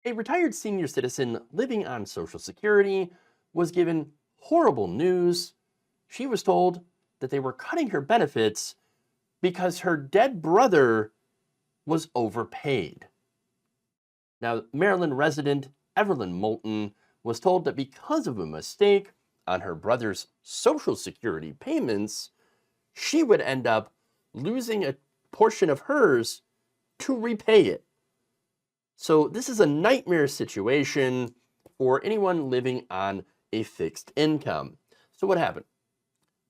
A retired senior citizen living on Social Security was given horrible news. She was told that they were cutting her benefits because her dead brother was overpaid. Now, Maryland resident Evelyn Moulton was told that because of a mistake on her brother's Social Security payments, she would end up losing a portion of hers to repay it. So this is a nightmare situation for anyone living on a fixed income. So what happened?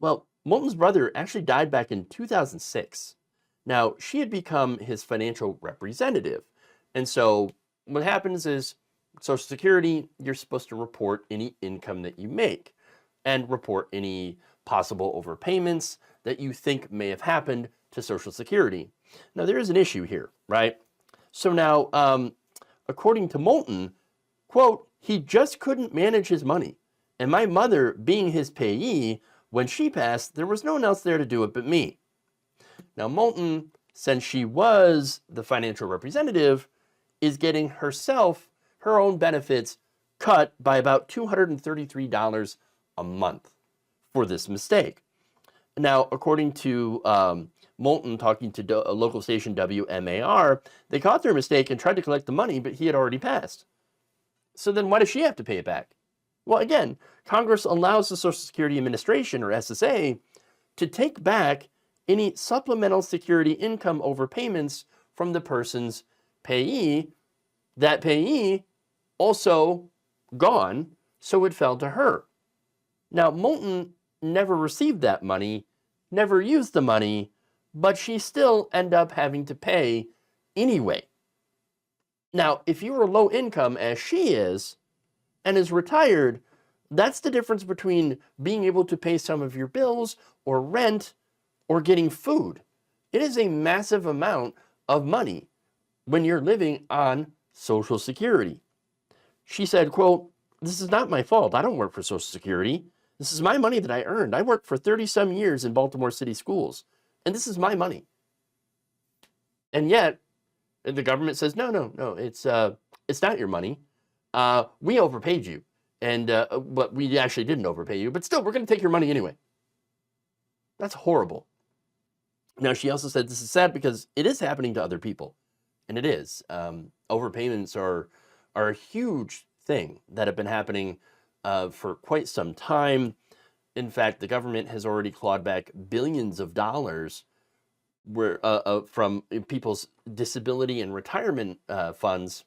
Well, Moulton's brother actually died back in 2006. Now, she had become his financial representative. And so what happens is Social Security, you're supposed to report any income that you make and report any possible overpayments that you think may have happened to Social Security. Now, there is an issue here, right? So now, according to Moulton, quote, he just couldn't manage his money. And my mother, being his payee, when she passed, there was no one else there to do it but me. Now, Moulton, since she was the financial representative, is getting herself, her own benefits, cut by about $233 a month for this mistake. Now, according to Moulton talking to a local station WMAR, they caught their mistake and tried to collect the money, but he had already passed. So then why does she have to pay it back? Well, again, Congress allows the Social Security Administration, or SSA, to take back any supplemental security income overpayments from the person's payee. That payee also gone, so it fell to her. Now, Moulton never received that money, never used the money, but she still ended up having to pay anyway. Now, if you were low income as she is and is retired, that's the difference between being able to pay some of your bills or rent or getting food. It is a massive amount of money when you're living on Social Security. She said, quote, this is not my fault. I don't work for Social Security. This is my money that I earned. I worked for 30-some years in Baltimore City schools, and this is my money. And yet, the government says, no, it's not your money. We overpaid you, and but we actually didn't overpay you, but still, we're going to take your money anyway. That's horrible. Now, she also said this is sad because it is happening to other people, and it is. Overpayments are a huge thing that have been happening for quite some time. In fact, the government has already clawed back billions of dollars from people's disability and retirement funds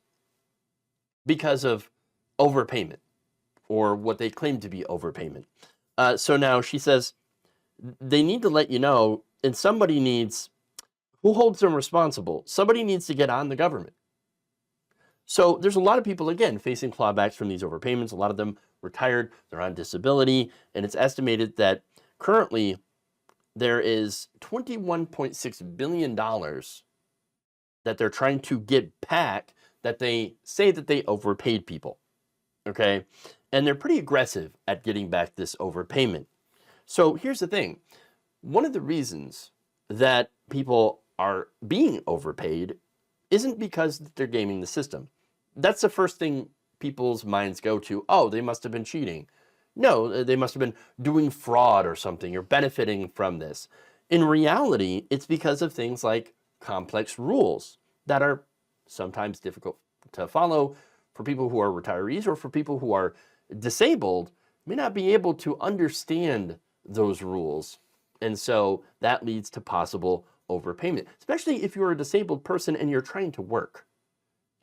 because of overpayment, or what they claim to be overpayment. So now she says they need to let you know, and somebody needs, who holds them responsible? Somebody needs to get on the government. So there's a lot of people, again, facing clawbacks from these overpayments. A lot of them retired, they're on disability, and it's estimated that currently there is $21.6 billion that they're trying to get back that they say that they overpaid people, okay? And they're pretty aggressive at getting back this overpayment. So here's the thing. One of the reasons that people are being overpaid isn't because they're gaming the system. That's the first thing people's minds go to. Oh, they must have been cheating. No, they must have been doing fraud or something, or benefiting from this. In reality, it's because of things like complex rules that are sometimes difficult to follow for people who are retirees, or for people who are disabled, may not be able to understand those rules. And so that leads to possible overpayment, especially if you're a disabled person and you're trying to work.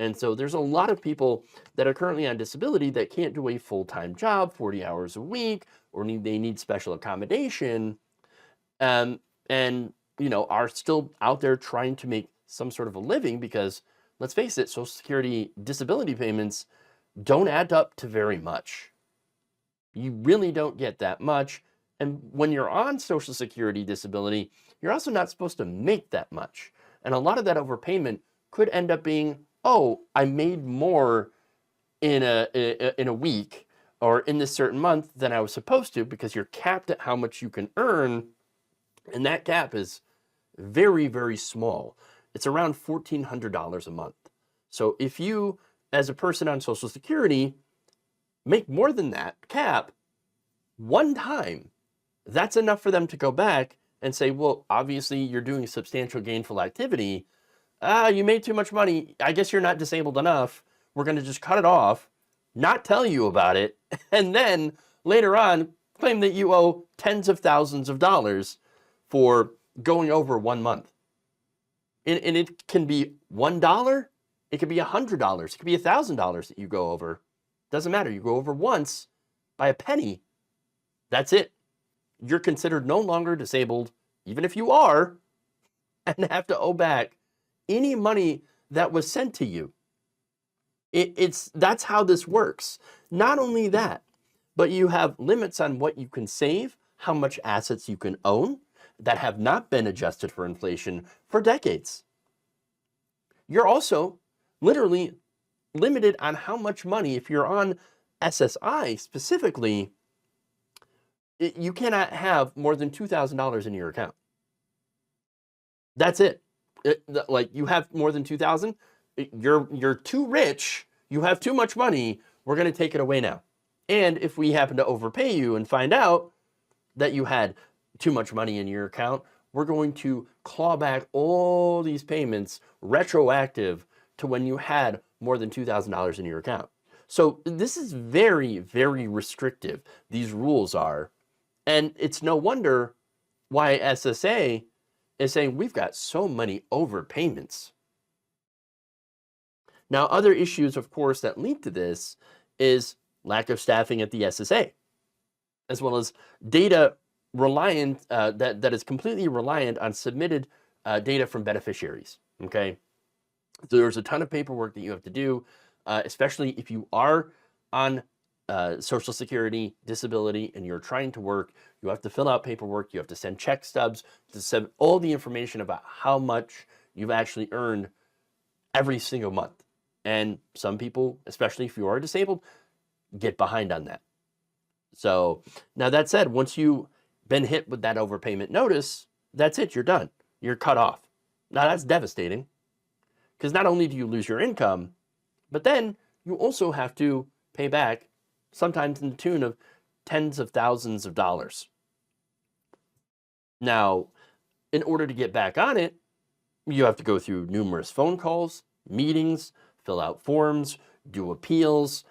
And so there's a lot of people that are currently on disability that can't do a full-time job, 40 hours a week, or they need special accommodation, and are still out there trying to make some sort of a living, because let's face it, Social Security disability payments don't add up to very much. You really don't get that much. And when you're on Social Security disability, you're also not supposed to make that much. And a lot of that overpayment could end up being, oh, I made more in a week or in this certain month than I was supposed to, because you're capped at how much you can earn. And that cap is very, very small. It's around $1,400 a month. So if you as a person on Social Security make more than that cap one time, that's enough for them to go back and say, well, obviously you're doing substantial gainful activity. You made too much money. I guess you're not disabled enough. We're going to just cut it off, not tell you about it, and then later on claim that you owe tens of thousands of dollars for going over 1 month. And it can be $1, it could be $100, it could be $1,000 that you go over. Doesn't matter. You go over once by a penny. That's it. You're considered no longer disabled, even if you are, and have to owe back any money that was sent to you. That's how this works. Not only that, but you have limits on what you can save, how much assets you can own that have not been adjusted for inflation for decades. You're also literally limited on how much money, if you're on SSI specifically, you cannot have more than $2,000 in your account. That's it. Like, you have more than 2,000, you're too rich, you have too much money, we're going to take it away now. And if we happen to overpay you and find out that you had too much money in your account, we're going to claw back all these payments retroactive to when you had more than $2,000 in your account. So this is very, very restrictive, these rules are. And it's no wonder why SSA is saying we've got so many overpayments. Now, other issues, of course, that lead to this is lack of staffing at the SSA, as well as data reliant that is completely reliant on submitted data from beneficiaries. Okay, so there's a ton of paperwork that you have to do, especially if you are on Social Security, disability, and you're trying to work. You have to fill out paperwork. You have to send check stubs to send all the information about how much you've actually earned every single month. And some people, especially if you are disabled, get behind on that. So now that said, once you've been hit with that overpayment notice, that's it, you're done. You're cut off. Now that's devastating, because not only do you lose your income, but then you also have to pay back, sometimes in the tune of tens of thousands of dollars. Now, in order to get back on it, you have to go through numerous phone calls, meetings, fill out forms, do appeals.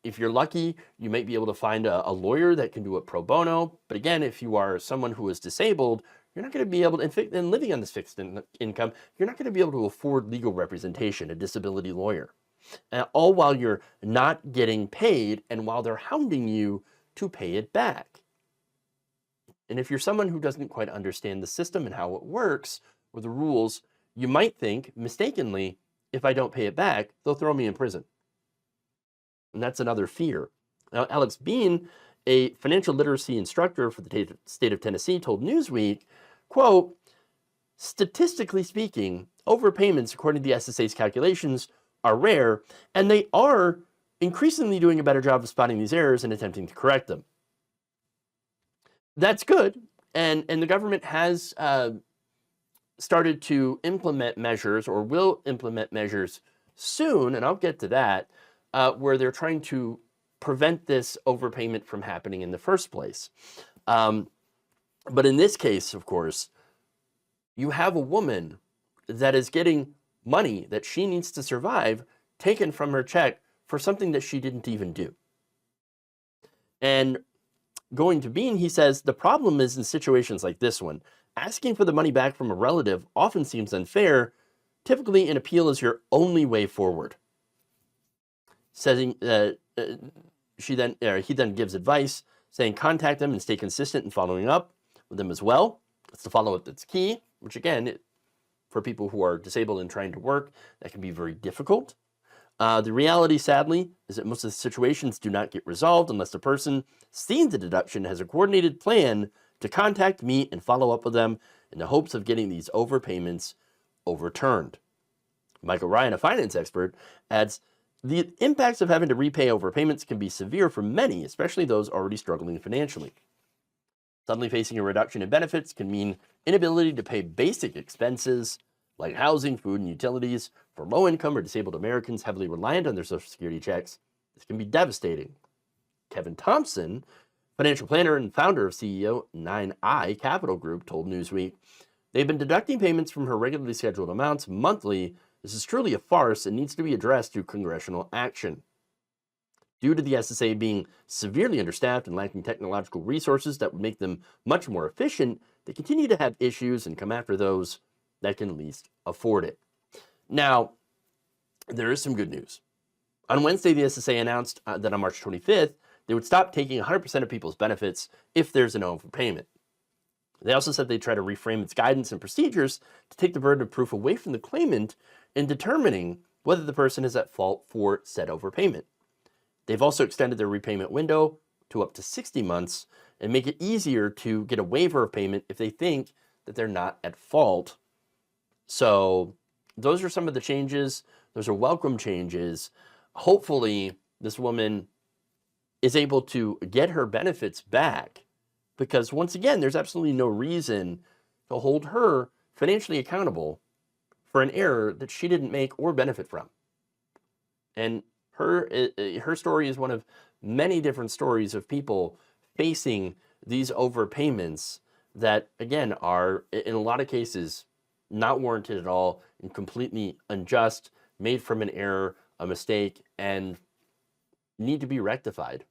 If you're lucky, you might be able to find a lawyer that can do it pro bono. But again, if you are someone who is disabled, you're not going to be able to, and living on this fixed income, you're not going to be able to afford legal representation, a disability lawyer. All while you're not getting paid and while they're hounding you to pay it back. And if you're someone who doesn't quite understand the system and how it works or the rules, you might think mistakenly, if I don't pay it back, they'll throw me in prison. And that's another fear. Now, Alex Bean, a financial literacy instructor for the state of Tennessee, told Newsweek, quote, statistically speaking, overpayments, according to the SSA's calculations, are rare, and they are increasingly doing a better job of spotting these errors and attempting to correct them. That's good, and the government has started to implement measures, or will implement measures soon, and I'll get to that, where they're trying to prevent this overpayment from happening in the first place. But in this case, of course, you have a woman that is getting money that she needs to survive taken from her check for something that she didn't even do. And going to Bean, he says, the problem is in situations like this one, asking for the money back from a relative often seems unfair. Typically, an appeal is your only way forward. Saying, he then gives advice, saying contact them and stay consistent in following up with them as well. It's the follow-up that's key, which again, for people who are disabled and trying to work, that can be very difficult. The reality, sadly, is that most of the situations do not get resolved unless the person seeing the deduction has a coordinated plan to contact me and follow up with them in the hopes of getting these overpayments overturned. Michael Ryan, a finance expert, adds, the impacts of having to repay overpayments can be severe for many, especially those already struggling financially. Suddenly facing a reduction in benefits can mean inability to pay basic expenses like housing, food, and utilities for low-income or disabled Americans heavily reliant on their Social Security checks. This can be devastating. Kevin Thompson, financial planner and founder of CEO 9i Capital Group, told Newsweek, they've been deducting payments from her regularly scheduled amounts monthly. This is truly a farce and needs to be addressed through congressional action. Due to the SSA being severely understaffed and lacking technological resources that would make them much more efficient, they continue to have issues and come after those that can least afford it. Now, there is some good news. On Wednesday, the SSA announced that on March 25th, they would stop taking 100% of people's benefits if there's an overpayment. They also said they'd try to reframe its guidance and procedures to take the burden of proof away from the claimant in determining whether the person is at fault for said overpayment. They've also extended their repayment window to up to 60 months and make it easier to get a waiver of payment if they think that they're not at fault. So those are some of the changes. Those are welcome changes. Hopefully, this woman is able to get her benefits back because, once again, there's absolutely no reason to hold her financially accountable for an error that she didn't make or benefit from. And her story is one of many different stories of people facing these overpayments that, again, are in a lot of cases not warranted at all and completely unjust, made from an error, a mistake, and need to be rectified.